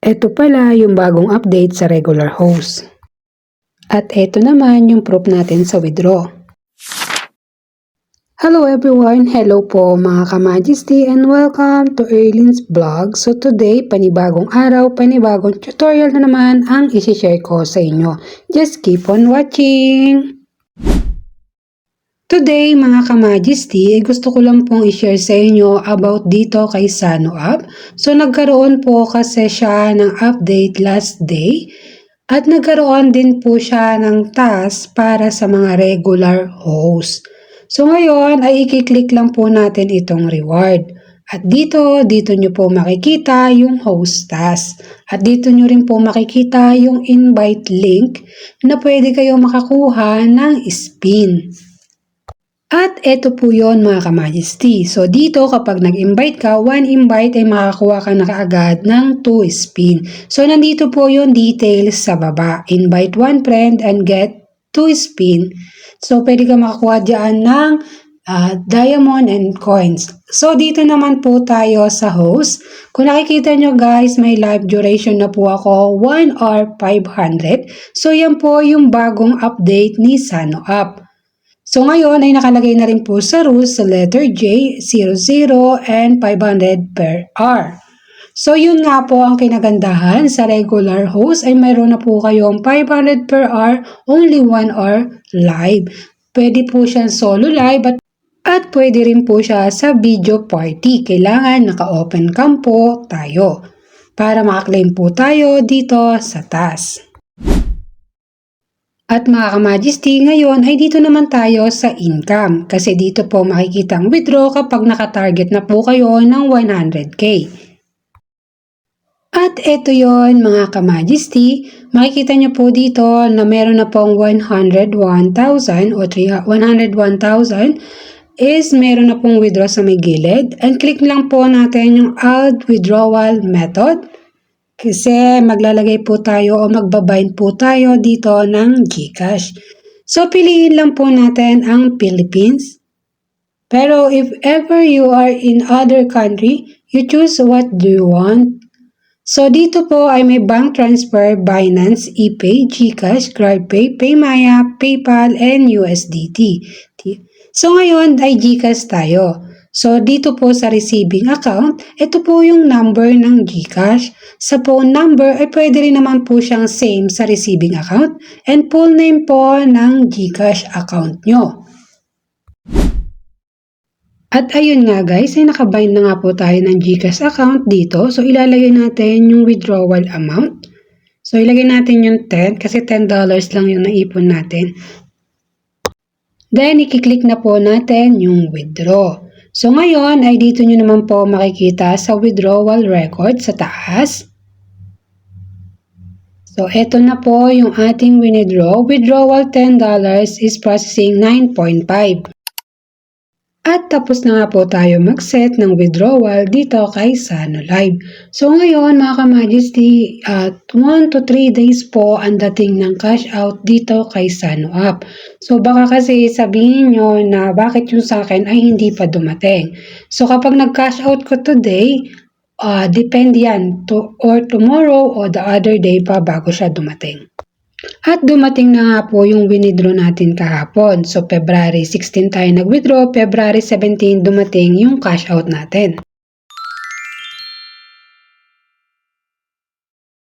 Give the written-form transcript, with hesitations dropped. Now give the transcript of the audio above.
Ito pala yung bagong update sa regular host. At ito naman yung proof natin sa withdraw. Hello everyone! Hello po mga ka-Majesty and welcome to Erlin's Vlog. So today, panibagong araw, panibagong tutorial na naman ang isi-share ko sa inyo. Just keep on watching! Today mga ka-Majesty, gusto ko lang pong i-share sa inyo about dito kay Sano App. So nagkaroon po kasi siya ng update last day at nagkaroon din po siya ng task para sa mga regular host. So ngayon ay i-click lang po natin itong reward. At dito nyo po makikita yung host task. At dito nyo rin po makikita yung invite link na pwede kayo makakuha ng spin. At ito po yon mga ka-Majesty. So dito kapag nag-invite ka, 1 invite ay makakuha ka na kaagad ng 2 spin. So nandito po yung details sa baba. Invite 1 friend and get 2 spin. So pwede ka makakuha dyan ng diamond and coins. So dito naman po tayo sa host. Kung nakikita nyo guys, may live duration na po ako 1 hour 500. So yan po yung bagong update ni Sano App. So ngayon ay nakalagay na rin po sa rules sa letter J, 00 and 500 per hour. So yun nga po ang kinagandahan sa regular host ay mayroon na po kayong 500 per hour, only 1 hour live. Pwede po siyang solo live at pwede rin po siya sa video party. Kailangan naka-open cam po tayo para makaklaim po tayo dito sa task. At mga ka-Majesty, ngayon ay dito naman tayo sa income kasi dito po makikita ang withdraw kapag nakatarget na po kayo ng 100k. At ito yon mga ka-Majesty, makikita nyo po dito na meron na pong 101,000 o 101,000 is meron na pong withdraw sa may gilid. And click lang po natin yung add withdrawal method. Kasi maglalagay po tayo o magbabind po tayo dito ng GCash. So piliin lang po natin ang Philippines. Pero if ever you are in other country, you choose what do you want. So dito po ay may bank transfer, Binance, ePay, GCash, GrabPay, PayMaya, PayPal, and USDT. So ngayon ay GCash tayo. So dito po sa receiving account, ito po yung number ng GCash. Sa phone number ay pwede rin naman po siyang same sa receiving account and full name po ng GCash account nyo. At ayun nga guys, ay nakabind na nga po tayo ng GCash account dito. So ilalagay natin yung withdrawal amount. So ilagay natin yung 10 kasi $10 lang yung naipon natin. Then i-click na po natin yung withdraw. So ngayon ay dito nyo naman po makikita sa withdrawal record sa taas. So eto na po yung ating withdraw. Withdrawal $10 is processing 9.5. At tapos na nga po tayo mag-set ng withdrawal dito kay Sano Live. So ngayon mga ka-Majesty, 1 to 3 days po ang dating ng cash out dito kay Sano App. So baka kasi sabihin nyo na bakit yung sa akin ay hindi pa dumating. So kapag nag-cash out ko today, depende yan or tomorrow or the other day pa bago siya dumating. At dumating na nga po yung winidraw natin kahapon. So February 16 tayo nag-withdraw, February 17 dumating yung cash out natin.